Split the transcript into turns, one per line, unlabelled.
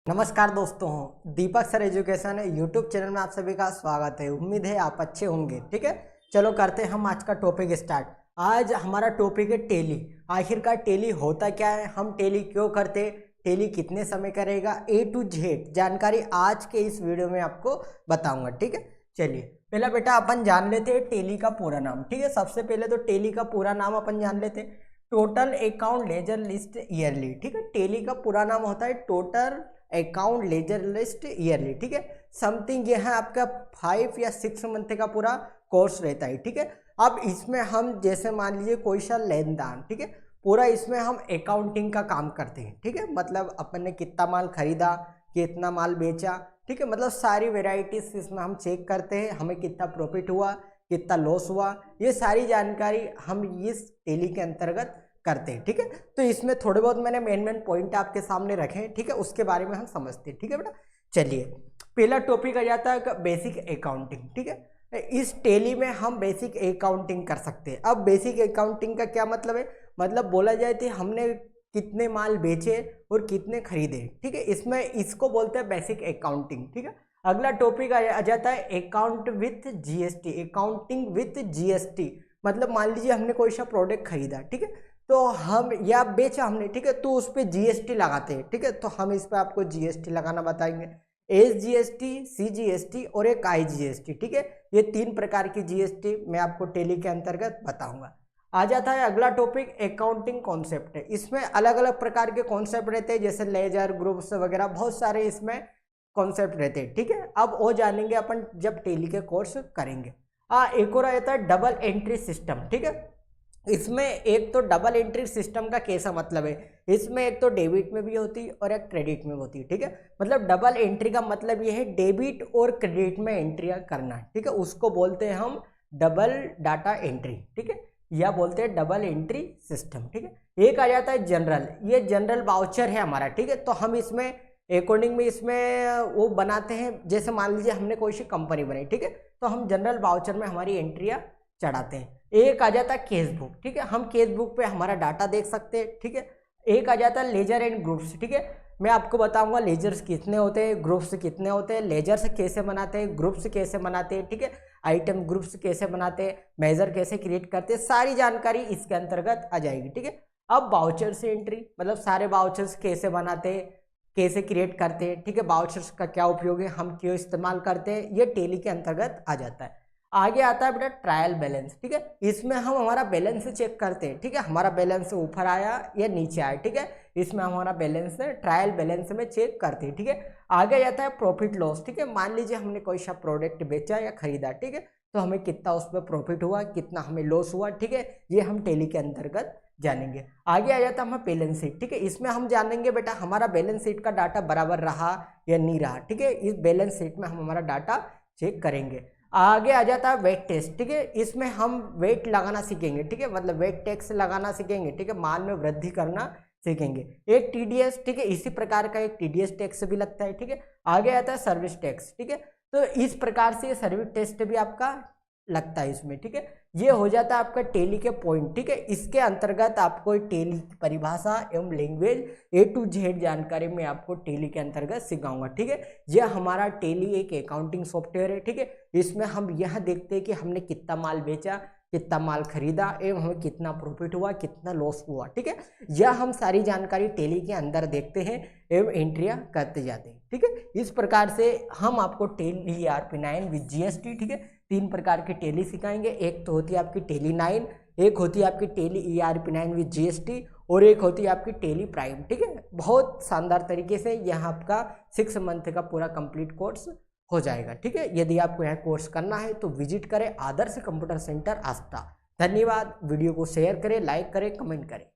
नमस्कार दोस्तों, दीपक sir education YouTube channel में आप सभी का स्वागत है। उम्मीद है आप अच्छे होंगे। ठीक है, चलो करते हैं हम आज का टॉपिक स्टार्ट। आज हमारा टॉपिक है टेली। आखिरकार टेली होता क्या है, हम टेली क्यों करते, टेली कितने समय करेगा, ए टू जेड जानकारी आज के इस वीडियो में आपको बताऊंगा। ठीक है, चलिए पहला बेटा अपन जान लेते हैं टेली का पूरा नाम। ठीक है, सबसे पहले तो टेली का पूरा नाम अपन जान लेते हैं, total account laser list yearly. ठीक है, टेली का पूरा नाम होता है total account laser list yearly. ठीक है, समथिंग ये है आपका 5 या 6 मंथ का पूरा कोर्स रहता है। ठीक है, अब इसमें हम जैसे मान लीजिए कोई सा लेन देन, ठीक है, पूरा इसमें हम अकाउंटिंग का काम करते हैं। ठीक है, मतलब अपन ने कितना माल खरीदा, कितना माल बेचा, ठीक है, मतलब सारी वेराइटीज इसमें हम चेक करते हैं, हमें कितना प्रॉफिट हुआ, कितना लॉस हुआ, ये सारी जानकारी हम इस टेली के अंतर्गत करते हैं। ठीक है, तो इसमें थोड़े बहुत मैंने मेन पॉइंट आपके सामने रखे हैं। ठीक है, उसके बारे में हम समझते हैं। ठीक है बेटा, चलिए पहला टॉपिक आ जाता है बेसिक अकाउंटिंग। ठीक है, इस टेली में हम बेसिक अकाउंटिंग कर सकते हैं। अब बेसिक अकाउंटिंग का क्या मतलब है, मतलब बोला जाए तो हमने कितने माल बेचे और कितने खरीदे। ठीक है, इसमें इसको बोलते हैं बेसिक अकाउंटिंग। ठीक है, अगला टॉपिक आ जाता है account with GST, accounting with GST. मतलब मान लीजिए हमने कोई सा प्रोडक्ट खरीदा, ठीक है, तो हम या बेचा हमने, ठीक है, तो उस पर जीएसटी लगाते हैं। ठीक है, तो हम इस पर आपको जीएसटी लगाना बताएंगे, एस जीएसटी, सी जीएसटी और एक आई जीएसटी। ठीक है, ये 3 प्रकार की जीएसटी मैं आपको टेली के अंतर्गत बताऊंगा। आ जाता है अगला टॉपिक अकाउंटिंग कॉन्सेप्ट है। इसमें अलग अलग प्रकार के कॉन्सेप्ट रहते हैं, जैसे लेजर ग्रुप्स वगैरह, बहुत सारे इसमें कॉन्सेप्ट रहते हैं। ठीक है, अब वो जानेंगे अपन जब टेली के कोर्स करेंगे। एक और आता है डबल एंट्री सिस्टम। ठीक है, इसमें एक तो डबल एंट्री सिस्टम का कैसा मतलब है, इसमें एक तो डेबिट में भी होती है और एक क्रेडिट में होती है। ठीक है, मतलब डबल एंट्री का मतलब ये है डेबिट और क्रेडिट में एंट्रियां करना। ठीक है, उसको बोलते हैं हम डबल डाटा एंट्री। ठीक है, या बोलते हैं डबल एंट्री सिस्टम। ठीक है, एक आ जाता है जनरल, ये जनरल वाउचर है हमारा। ठीक है, तो हम इसमें अकॉर्डिंग में इसमें वो बनाते हैं, जैसे मान लीजिए हमने कोई सी कंपनी बनाई, ठीक है, तो हम जनरल वाउचर में हमारी एंट्रियां चढ़ाते हैं। एक आ जाता है केस बुक। ठीक है, हम केस बुक पे हमारा डाटा देख सकते हैं। ठीक है, एक आ जाता है लेजर एंड ग्रुप्स। ठीक है, मैं आपको बताऊंगा लेजर्स कितने होते हैं, ग्रुप्स कितने होते हैं, लेजर्स कैसे बनाते हैं, ग्रुप्स कैसे बनाते हैं, ठीक है, आइटम ग्रुप्स कैसे बनाते हैं, मेजर कैसे क्रिएट करते हैं, सारी जानकारी इसके अंतर्गत आ जाएगी। ठीक है, अब बाउचर से एंट्री, मतलब सारे बाउचर्स कैसे बनाते हैं, कैसे क्रिएट करते हैं, ठीक है, बाउचर्स का क्या उपयोग है, हम क्यों इस्तेमाल करते हैं, ये टेली के अंतर्गत आ जाता है। आगे आता है बेटा ट्रायल बैलेंस। ठीक है, इसमें हम हमारा बैलेंस चेक करते हैं। ठीक है, हमारा बैलेंस ऊपर आया या नीचे आया। ठीक है, इसमें हमारा बैलेंस ट्रायल बैलेंस में चेक करते हैं। ठीक है, आगे जाता है प्रॉफिट लॉस। ठीक है, मान लीजिए हमने कोई सा प्रोडक्ट बेचा या खरीदा, ठीक है, तो हमें कितना उसमें प्रॉफिट हुआ, कितना हमें लॉस हुआ। ठीक है, ये हम टेली के अंतर्गत जानेंगे। आगे आ जाता है हमारा बैलेंस शीट। ठीक है, इसमें हम जानेंगे बेटा हमारा बैलेंस शीट का डाटा बराबर रहा या नहीं रहा। ठीक है, इस बैलेंस शीट में हम हमारा डाटा चेक करेंगे। आगे आ जाता है वेट टेस्ट। ठीक है, इसमें हम वेट लगाना सीखेंगे। ठीक है, मतलब वेट टैक्स लगाना सीखेंगे। ठीक है, माल में वृद्धि करना सीखेंगे। एक टीडीएस, ठीक है, इसी प्रकार का एक टीडीएस टैक्स भी लगता है। ठीक है, आगे आता है सर्विस टैक्स। ठीक है, तो इस प्रकार से ये सर्विस टेस्ट भी आपका लगता है इसमें। ठीक है, ये हो जाता है आपका टेली के पॉइंट। ठीक है, इसके अंतर्गत आपको टेली की परिभाषा एवं लैंग्वेज ए टू जेड जानकारी मैं आपको टेली के अंतर्गत सिखाऊंगा। ठीक है, यह हमारा टेली एक अकाउंटिंग सॉफ्टवेयर है। ठीक है, इसमें हम यह देखते हैं कि हमने कितना माल बेचा, कितना माल खरीदा एवं हमें कितना प्रॉफिट हुआ, कितना लॉस हुआ। ठीक है, यह हम सारी जानकारी टेली के अंदर देखते हैं एवं एंट्रियां करते जाते हैं। ठीक है, इस प्रकार से हम आपको टेली ERP9 विद जीएसटी, ठीक है, 3 प्रकार की टेली सिखाएंगे। एक तो होती है आपकी टेली 9, एक होती है आपकी टेली ERP9 विद जीएसटी और एक होती है आपकी टेली प्राइम। ठीक है, बहुत शानदार तरीके से यह आपका 6 मंथ का पूरा कंप्लीट कोर्स हो जाएगा। ठीक है, यदि आपको यह कोर्स करना है तो विजिट करें आदर्श कंप्यूटर सेंटर आस्था। धन्यवाद, वीडियो को शेयर करें, लाइक करें, कमेंट करें।